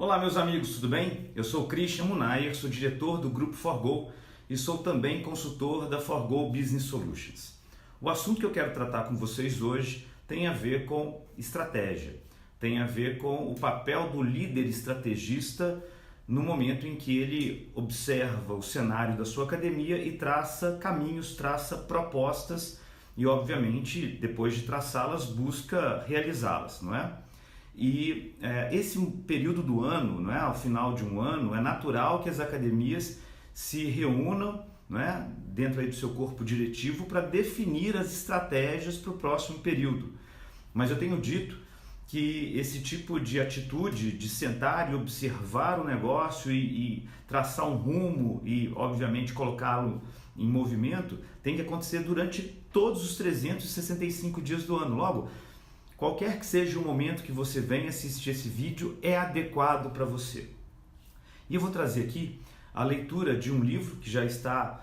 Olá meus amigos, tudo bem? Eu sou o Christian Munayer, sou diretor do Grupo Forgo e sou também consultor da Forgo Business Solutions. O assunto que eu quero tratar com vocês hoje tem a ver com estratégia, tem a ver com o papel do líder estrategista no momento em que ele observa o cenário da sua academia e traça caminhos, traça propostas e obviamente depois de traçá-las busca realizá-las, não é? E esse período do ano, não é, ao final de um ano, é natural que as academias se reúnam, não é, dentro aí do seu corpo diretivo para definir as estratégias para o próximo período. Mas eu tenho dito que esse tipo de atitude de sentar e observar o negócio e traçar um rumo e, obviamente, colocá-lo em movimento tem que acontecer durante todos os 365 dias do ano. Logo, qualquer que seja o momento que você venha assistir esse vídeo é adequado para você. E eu vou trazer aqui a leitura de um livro que já está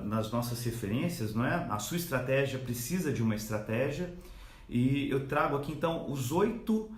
nas nossas referências, não é? A sua estratégia precisa de uma estratégia. E eu trago aqui então as 8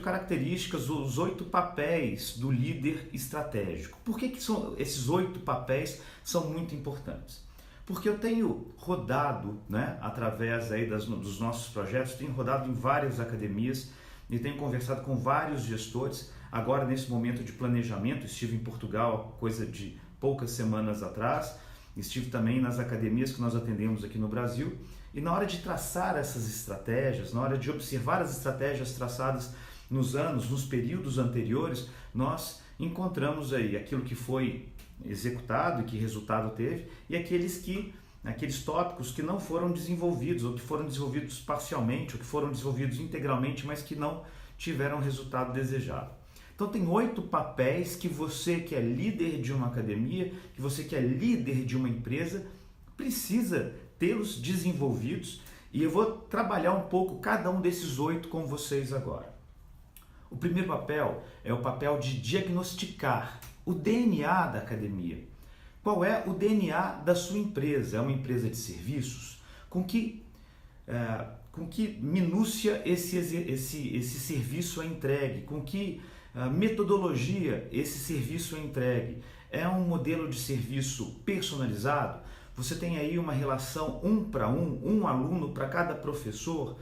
características, os 8 papéis do líder estratégico. Por que esses 8 papéis são muito importantes? Porque eu tenho rodado, né, através aí dos nossos projetos, tenho rodado em várias academias e tenho conversado com vários gestores. Agora, nesse momento de planejamento, estive em Portugal, coisa de poucas semanas atrás, estive também nas academias que nós atendemos aqui no Brasil. E na hora de traçar essas estratégias, na hora de observar as estratégias traçadas nos períodos anteriores, nós encontramos aí aquilo que foi executado e que resultado teve e aqueles tópicos que não foram desenvolvidos ou que foram desenvolvidos parcialmente ou que foram desenvolvidos integralmente, mas que não tiveram o resultado desejado. Então tem 8 papéis que você que é líder de uma academia, que você que é líder de uma empresa, precisa tê-los desenvolvidos e eu vou trabalhar um pouco cada um desses 8 com vocês agora. O primeiro papel é o papel de diagnosticar o DNA da academia. Qual é o DNA da sua empresa? É uma empresa de serviços? Com que minúcia esse serviço é entregue? Com que metodologia esse serviço é entregue? É um modelo de serviço personalizado? Você tem aí uma relação 1 para 1, um aluno para cada professor?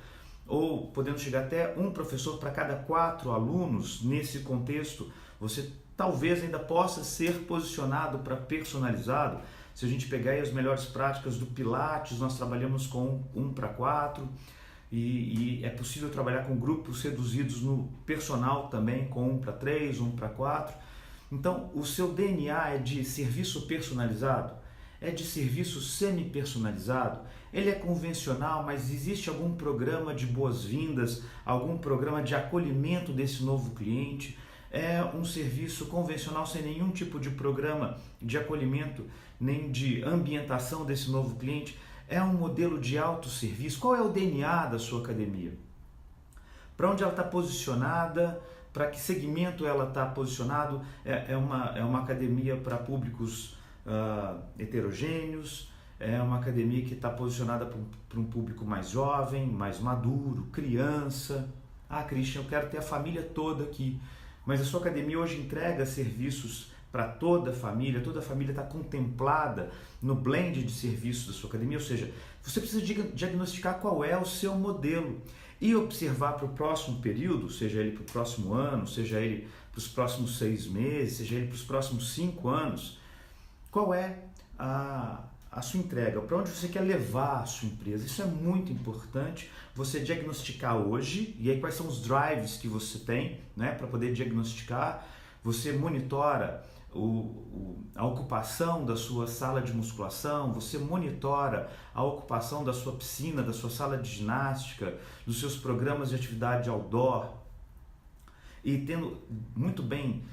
Ou podendo chegar até um professor para cada 4 alunos? Nesse contexto, você talvez ainda possa ser posicionado para personalizado. Se a gente pegar aí as melhores práticas do Pilates, nós trabalhamos com 1 para 4 e é possível trabalhar com grupos reduzidos no personal também com 1 para 3, 1 para 4. Então, o seu DNA é de serviço personalizado? É de serviço semi-personalizado? Ele é convencional, mas existe algum programa de boas-vindas, algum programa de acolhimento desse novo cliente? É um serviço convencional sem nenhum tipo de programa de acolhimento, nem de ambientação desse novo cliente? É um modelo de autosserviço? Qual é o DNA da sua academia? Para onde ela está posicionada? Para que segmento ela está posicionado? É uma academia para públicos heterogêneos? É uma academia que está posicionada para um público mais jovem, mais maduro, criança? Ah, Christian, eu quero ter a família toda aqui. Mas a sua academia hoje entrega serviços para toda a família está contemplada no blend de serviços da sua academia, ou seja, você precisa diagnosticar qual é o seu modelo e observar para o próximo período, seja ele para o próximo ano, seja ele para os próximos 6 meses, seja ele para os próximos 5 anos, qual é a sua entrega, para onde você quer levar a sua empresa. Isso é muito importante, você diagnosticar hoje, e aí quais são os drives que você tem, né, para poder diagnosticar. Você monitora a ocupação da sua sala de musculação, você monitora a ocupação da sua piscina, da sua sala de ginástica, dos seus programas de atividade outdoor, e tendo muito bem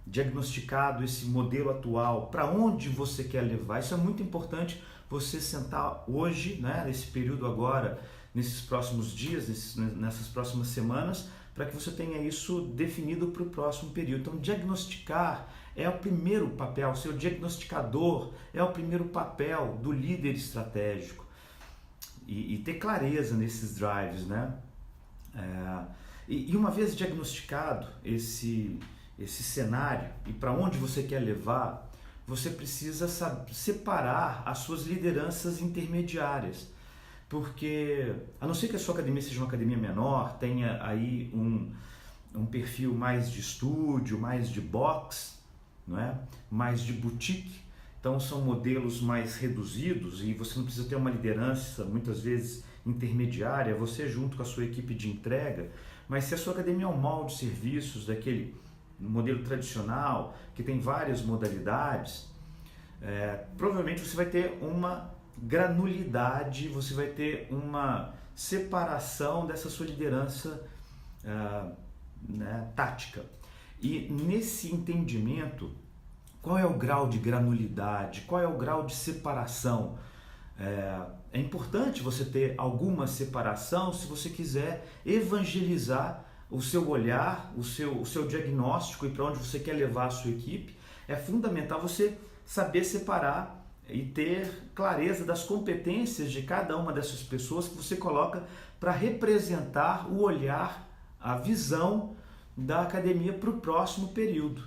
diagnosticado esse modelo atual, para onde você quer levar. Isso é muito importante você sentar hoje, né, nesse período agora, nesses próximos dias, nessas próximas semanas, para que você tenha isso definido para o próximo período. Então, diagnosticar é o primeiro papel, seu diagnosticador é o primeiro papel do líder estratégico. E ter clareza nesses drives, né? E uma vez diagnosticado esse cenário e para onde você quer levar, você precisa separar as suas lideranças intermediárias. Porque, a não ser que a sua academia seja uma academia menor, tenha aí um perfil mais de estúdio, mais de box, não é? Mais de boutique, então são modelos mais reduzidos e você não precisa ter uma liderança, muitas vezes intermediária, você junto com a sua equipe de entrega. Mas se a sua academia é um molde de serviços daquele modelo tradicional, que tem várias modalidades, provavelmente você vai ter uma granulidade, você vai ter uma separação dessa sua liderança tática. E nesse entendimento, qual é o grau de granulidade, qual é o grau de separação? É importante você ter alguma separação se você quiser evangelizar o seu olhar, o seu diagnóstico e para onde você quer levar a sua equipe. É fundamental você saber separar e ter clareza das competências de cada uma dessas pessoas que você coloca para representar o olhar, a visão da academia para o próximo período.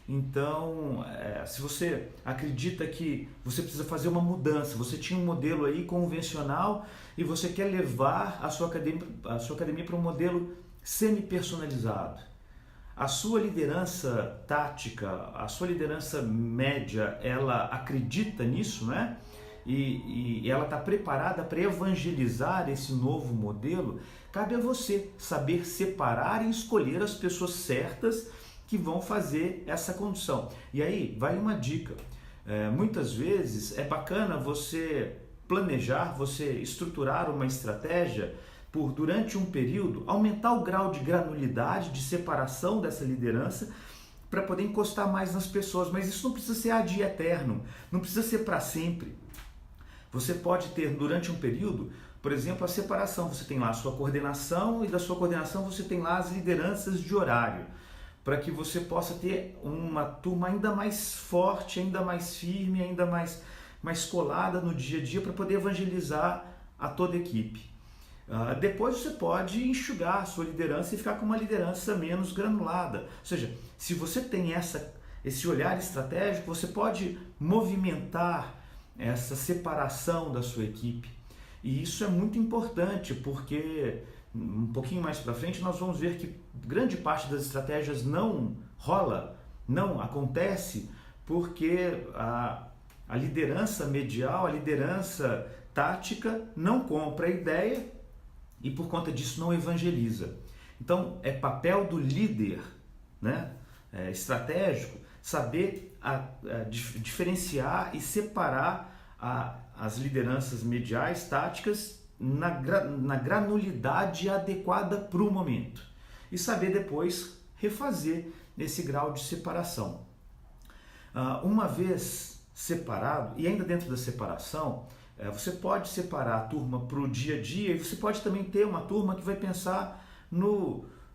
Então, se você acredita que você precisa fazer uma mudança, você tinha um modelo aí convencional e você quer levar a sua academia para um modelo semi-personalizado. A sua liderança tática, a sua liderança média, ela acredita nisso, né? E ela está preparada para evangelizar esse novo modelo. Cabe a você saber separar e escolher as pessoas certas que vão fazer essa condução. E aí vai uma dica. Muitas vezes é bacana você planejar, você estruturar uma estratégia por, durante um período, aumentar o grau de granulidade, de separação dessa liderança para poder encostar mais nas pessoas. Mas isso não precisa ser ad eterno, não precisa ser para sempre. Você pode ter durante um período, por exemplo, a separação. Você tem lá a sua coordenação e da sua coordenação você tem lá as lideranças de horário, para que você possa ter uma turma ainda mais forte, ainda mais firme, ainda mais colada no dia a dia para poder evangelizar a toda a equipe. Depois você pode enxugar a sua liderança e ficar com uma liderança menos granulada. Ou seja, se você tem esse olhar estratégico, você pode movimentar essa separação da sua equipe. E isso é muito importante, porque um pouquinho mais para frente nós vamos ver que grande parte das estratégias não rola, não acontece, porque a liderança medial, a liderança tática não compra a ideia e por conta disso não evangeliza. Então é papel do líder, né, estratégico, saber diferenciar e separar as lideranças mediais, táticas, na granulidade adequada para o momento e saber depois refazer esse grau de separação. Uma vez separado, e ainda dentro da separação, você pode separar a turma para o dia a dia e você pode também ter uma turma que vai pensar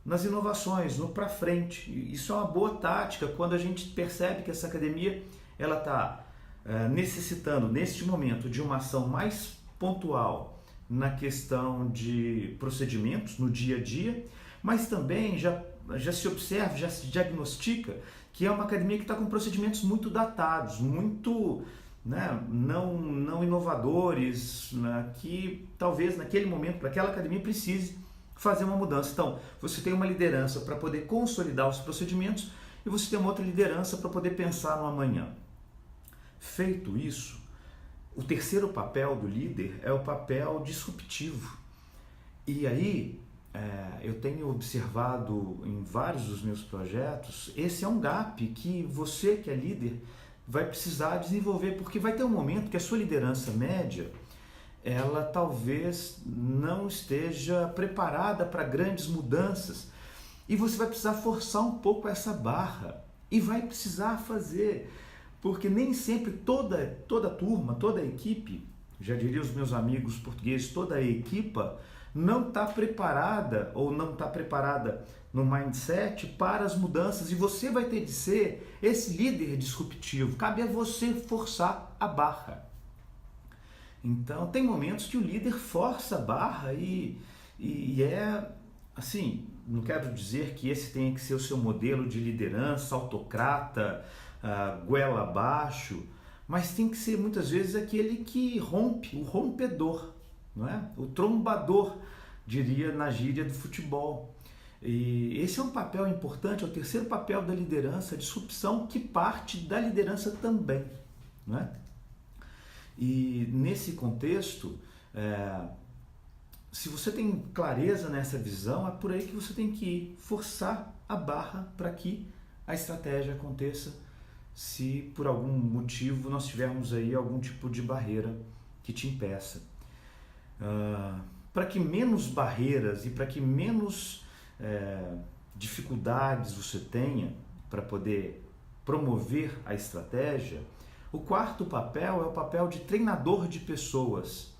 nas inovações, no para frente. Isso é uma boa tática quando a gente percebe que essa academia ela está necessitando neste momento de uma ação mais pontual na questão de procedimentos no dia a dia, mas também já se observa, já se diagnostica que é uma academia que está com procedimentos muito datados, muito não inovadores, que talvez naquele momento, para aquela academia, precise fazer uma mudança. Então, você tem uma liderança para poder consolidar os procedimentos e você tem uma outra liderança para poder pensar no amanhã. Feito isso, o terceiro papel do líder é o papel disruptivo. E aí, eu tenho observado em vários dos meus projetos, esse é um gap que você que é líder vai precisar desenvolver, porque vai ter um momento que a sua liderança média, ela talvez não esteja preparada para grandes mudanças e você vai precisar forçar um pouco essa barra e vai precisar fazer, porque nem sempre toda turma, toda a equipe, já diria os meus amigos portugueses, toda a equipa não está preparada ou não está preparada no mindset para as mudanças e você vai ter de ser esse líder disruptivo. Cabe a você forçar a barra. Então tem momentos que o líder força a barra e assim, não quero dizer que esse tenha que ser o seu modelo de liderança, autocrata, goela abaixo, mas tem que ser muitas vezes aquele que rompe, o rompedor, não é? O trombador, diria na gíria do futebol. E esse é um papel importante, é o terceiro papel da liderança, a disrupção que parte da liderança também, não é? E nesse contexto, se você tem clareza nessa visão, é por aí que você tem que ir, forçar a barra para que a estratégia aconteça, se por algum motivo nós tivermos aí algum tipo de barreira que te impeça. Para que menos barreiras e para que menos dificuldades você tenha para poder promover a estratégia, o quarto papel é o papel de treinador de pessoas.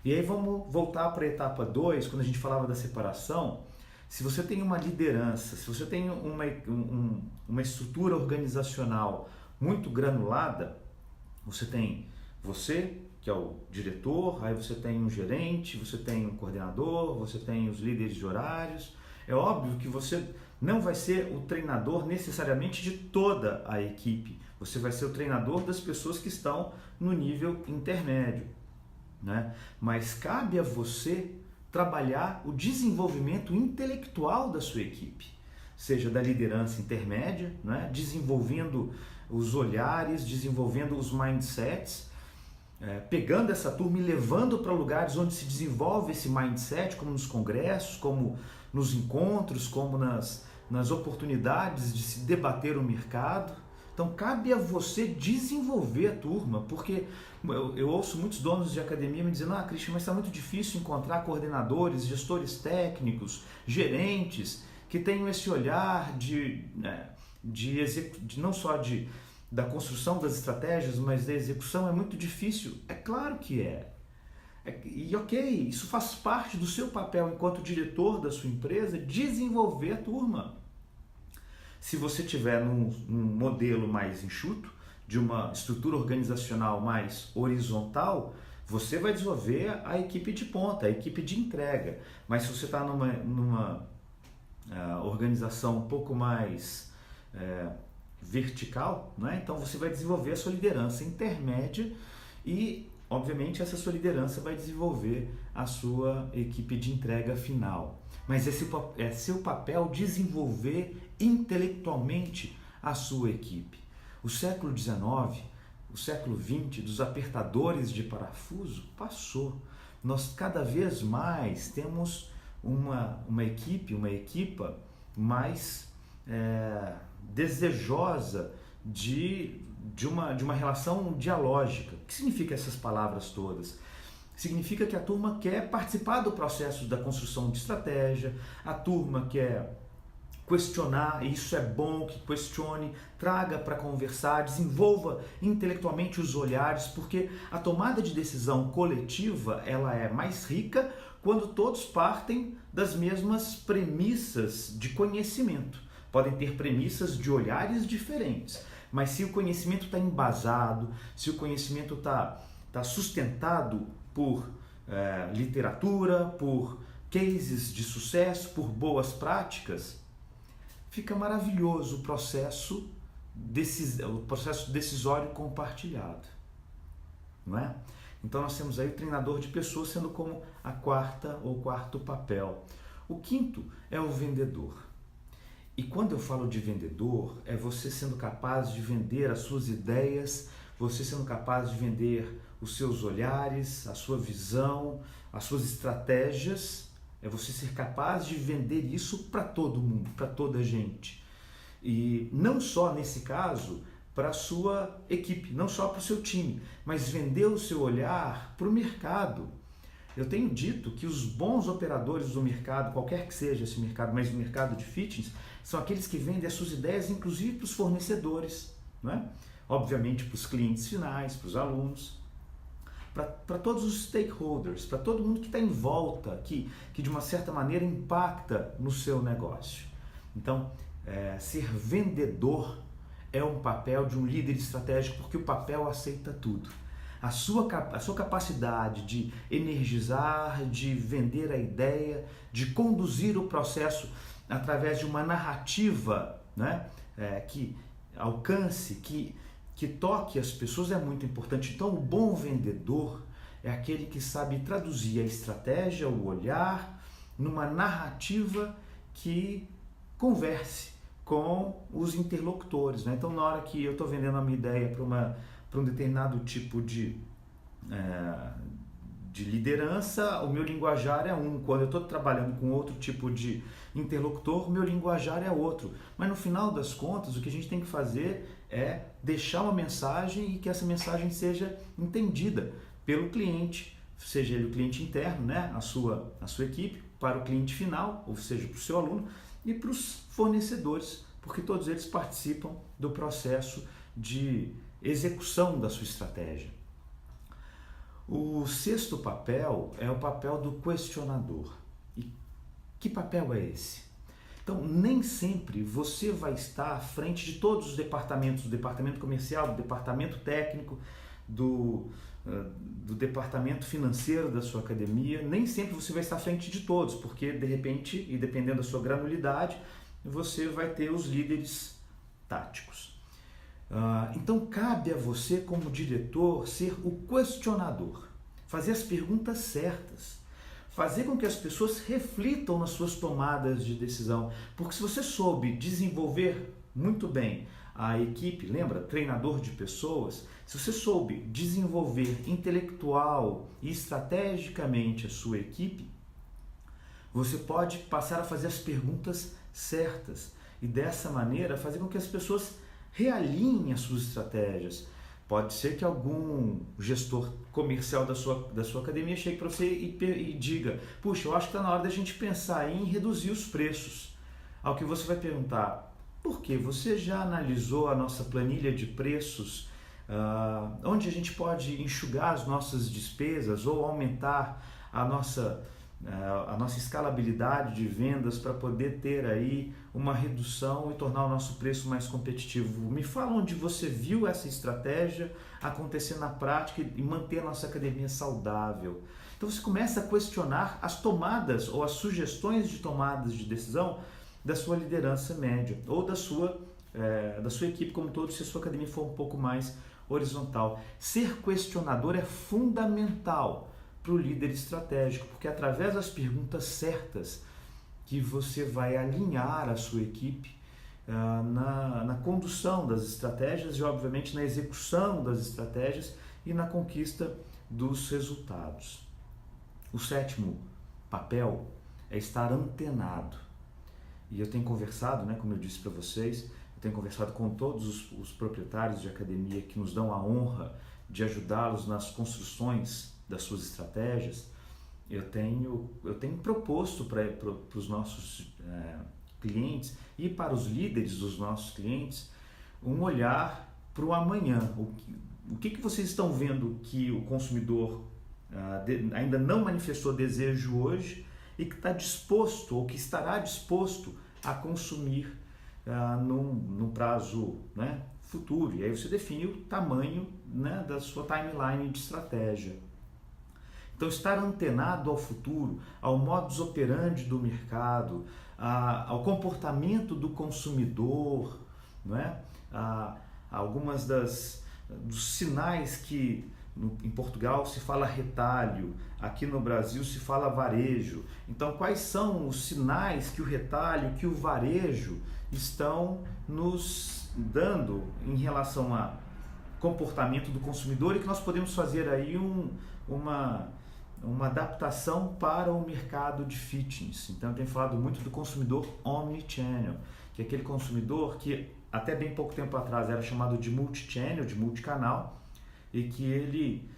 E aí vamos voltar para a etapa 2, quando a gente falava da separação. Se você tem uma liderança, se você tem uma estrutura organizacional muito granulada, você tem você, que é o diretor, aí você tem um gerente, você tem um coordenador, você tem os líderes de horários. É óbvio que você não vai ser o treinador necessariamente de toda a equipe, você vai ser o treinador das pessoas que estão no nível intermédio, né? Mas cabe a você trabalhar o desenvolvimento intelectual da sua equipe, seja da liderança intermédia, né? Desenvolvendo os olhares, desenvolvendo os mindsets, pegando essa turma e levando para lugares onde se desenvolve esse mindset, como nos congressos, como nos encontros, como nas oportunidades de se debater o mercado. Então cabe a você desenvolver a turma, porque eu ouço muitos donos de academia me dizendo: Christian, mas está muito difícil encontrar coordenadores, gestores técnicos, gerentes que tenham esse olhar não só da construção das estratégias, mas da execução. É muito difícil. É claro que é. E ok, isso faz parte do seu papel enquanto diretor da sua empresa, desenvolver a turma. Se você tiver num modelo mais enxuto, de uma estrutura organizacional mais horizontal, você vai desenvolver a equipe de ponta, a equipe de entrega. Mas se você está numa organização um pouco mais vertical, né? Então você vai desenvolver a sua liderança intermédia e, obviamente, essa sua liderança vai desenvolver a sua equipe de entrega final. Mas é seu papel desenvolver intelectualmente a sua equipe. O século XIX, o século XX, dos apertadores de parafuso, passou. Nós cada vez mais temos uma equipa mais desejosa de uma relação dialógica. O que significa essas palavras todas? Significa que a turma quer participar do processo da construção de estratégia, a turma quer questionar, e isso é bom que questione, traga para conversar, desenvolva intelectualmente os olhares, porque a tomada de decisão coletiva ela é mais rica quando todos partem das mesmas premissas de conhecimento. Podem ter premissas de olhares diferentes, mas se o conhecimento está embasado, se o conhecimento está sustentado por literatura, por cases de sucesso, por boas práticas, fica maravilhoso o processo decisório compartilhado, não é? Então nós temos aí o treinador de pessoas sendo como a quarta ou quarto papel. O quinto é o vendedor. E quando eu falo de vendedor, é você sendo capaz de vender as suas ideias, você sendo capaz de vender os seus olhares, a sua visão, as suas estratégias. É você ser capaz de vender isso para todo mundo, para toda a gente. E não só nesse caso para a sua equipe, não só para o seu time, mas vender o seu olhar para o mercado. Eu tenho dito que os bons operadores do mercado, qualquer que seja esse mercado, mas o mercado de fitness, são aqueles que vendem as suas ideias, inclusive para os fornecedores, não é? Obviamente para os clientes finais, para os alunos, para todos os stakeholders, para todo mundo que está em volta, que de uma certa maneira impacta no seu negócio. Então, ser vendedor é um papel de um líder estratégico, porque o papel aceita tudo. a sua capacidade de energizar, de vender a ideia, de conduzir o processo através de uma narrativa, né, que alcance, que toque as pessoas é muito importante. Então, o bom vendedor é aquele que sabe traduzir a estratégia, o olhar, numa narrativa que converse com os interlocutores, né? Então, na hora que eu estou vendendo a minha ideia para um determinado tipo de liderança, o meu linguajar é um. Quando eu estou trabalhando com outro tipo de interlocutor, o meu linguajar é outro. Mas no final das contas, o que a gente tem que fazer é deixar uma mensagem e que essa mensagem seja entendida pelo cliente, seja ele o cliente interno, né, a sua equipe, para o cliente final, ou seja, para o seu aluno, e para os fornecedores, porque todos eles participam do processo de execução da sua estratégia. O sexto papel é o papel do questionador. E que papel é esse? Então, nem sempre você vai estar à frente de todos os departamentos, do departamento comercial, do departamento técnico, do departamento financeiro da sua academia. Nem sempre você vai estar à frente de todos, porque de repente, e dependendo da sua granulidade, você vai ter os líderes táticos. Então cabe a você, como diretor, ser o questionador, fazer as perguntas certas, fazer com que as pessoas reflitam nas suas tomadas de decisão, porque se você soube desenvolver muito bem a equipe, lembra, treinador de pessoas, se você soube desenvolver intelectual e estrategicamente a sua equipe, você pode passar a fazer as perguntas certas e dessa maneira fazer com que as pessoas realinhe as suas estratégias. Pode ser que algum gestor comercial da sua academia chegue para você e diga: puxa, eu acho que está na hora da gente pensar em reduzir os preços. Ao que você vai perguntar: por quê? Você já analisou a nossa planilha de preços, onde a gente pode enxugar as nossas despesas ou aumentar a nossa escalabilidade de vendas para poder ter aí uma redução e tornar o nosso preço mais competitivo? Me fala onde você viu essa estratégia acontecer na prática e manter a nossa academia saudável. Então você começa a questionar as tomadas ou as sugestões de tomadas de decisão da sua liderança média ou da sua equipe como todo, se a sua academia for um pouco mais horizontal. Ser questionador é fundamental para o líder estratégico, porque é através das perguntas certas que você vai alinhar a sua equipe na condução das estratégias e, obviamente, na execução das estratégias e na conquista dos resultados. O sétimo papel é estar antenado. E eu tenho conversado, né, como eu disse para vocês, eu tenho conversado com todos os proprietários de academia que nos dão a honra de ajudá-los nas construções das suas estratégias. Eu tenho proposto para os nossos clientes e para os líderes dos nossos clientes um olhar para o amanhã. O que vocês estão vendo que o consumidor ainda não manifestou desejo hoje e que está disposto ou que estará disposto a consumir num prazo, né, futuro. E aí você define o tamanho, né, da sua timeline de estratégia. Então, estar antenado ao futuro, ao modus operandi do mercado, ao comportamento do consumidor, não é? Algumas dos sinais que em Portugal se fala retalho, aqui no Brasil se fala varejo. Então, quais são os sinais que o retalho, que o varejo estão nos dando em relação a comportamento do consumidor e que nós podemos fazer aí uma adaptação para o mercado de fitness? Então, eu tenho falado muito do consumidor omnichannel, que é aquele consumidor que até bem pouco tempo atrás era chamado de multichannel, de multicanal, e que ele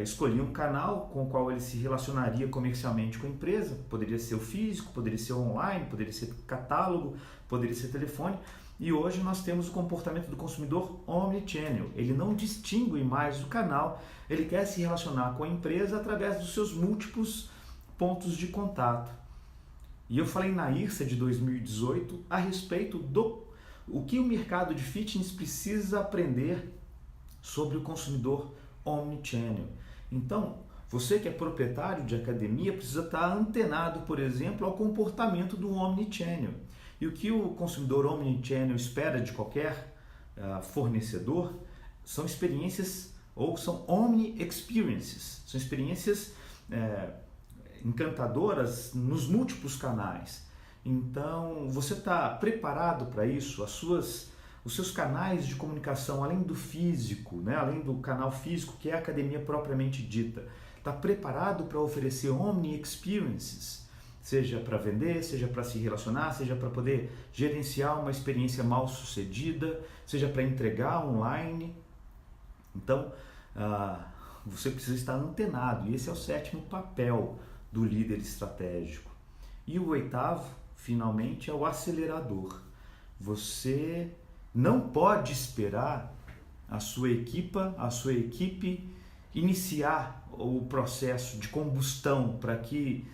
escolhia um canal com o qual ele se relacionaria comercialmente com a empresa. Poderia ser o físico, poderia ser o online, poderia ser catálogo, poderia ser telefone. E hoje nós temos o comportamento do consumidor omnichannel. Ele não distingue mais o canal, ele quer se relacionar com a empresa através dos seus múltiplos pontos de contato. E eu falei na IRSA de 2018 a respeito do o que o mercado de fitness precisa aprender sobre o consumidor omnichannel. Então, você que é proprietário de academia precisa estar antenado, por exemplo, ao comportamento do omnichannel. E o que o consumidor omnichannel espera de qualquer fornecedor são experiências, ou são omni-experiences, são experiências encantadoras nos múltiplos canais. Então, você está preparado para isso? Os seus canais de comunicação, além do físico, né? Além do canal físico, que é a academia propriamente dita, está preparado para oferecer omni-experiences? Seja para vender, seja para se relacionar, seja para poder gerenciar uma experiência mal sucedida, seja para entregar online. Então, você precisa estar antenado, e esse é o 7º papel do líder estratégico. E o 8º, finalmente, é o acelerador. Você não pode esperar a sua equipe iniciar o processo de combustão para que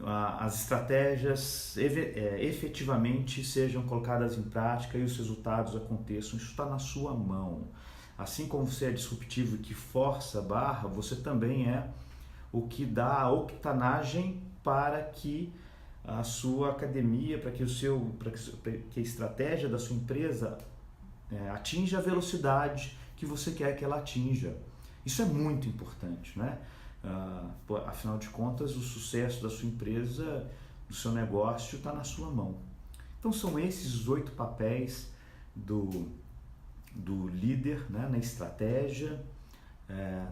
as estratégias efetivamente sejam colocadas em prática e os resultados aconteçam. Isso está na sua mão. Assim como você é disruptivo e que força a barra, você também é o que dá a octanagem para que a sua academia, para que a estratégia da sua empresa atinja a velocidade que você quer que ela atinja. Isso é muito importante, né? Afinal de contas, o sucesso da sua empresa, do seu negócio, está na sua mão. Então são esses os 8 papéis do líder, né, na estratégia.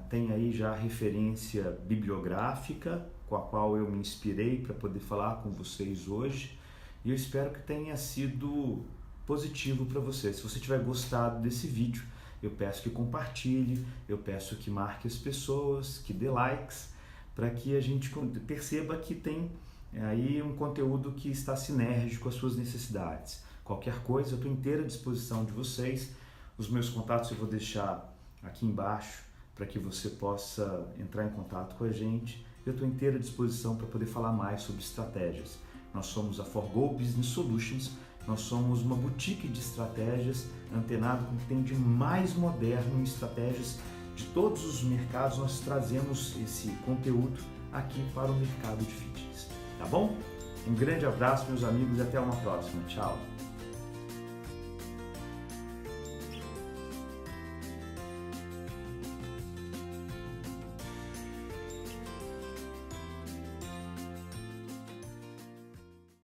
Tem aí já a referência bibliográfica com a qual eu me inspirei para poder falar com vocês hoje, e eu espero que tenha sido positivo para você. Se você tiver gostado desse vídeo, eu peço que compartilhe, eu peço que marque as pessoas, que dê likes, para que a gente perceba que tem aí um conteúdo que está sinérgico às suas necessidades. Qualquer coisa, eu estou inteira à disposição de vocês. Os meus contatos eu vou deixar aqui embaixo para que você possa entrar em contato com a gente. Eu estou inteira à disposição para poder falar mais sobre estratégias. Nós somos a Forgo Business Solutions, nós somos uma boutique de estratégias antenado com o que tem de mais moderno em estratégias de todos os mercados. Nós trazemos esse conteúdo aqui para o mercado de fitness, tá bom? Um grande abraço, meus amigos, e até uma próxima. Tchau!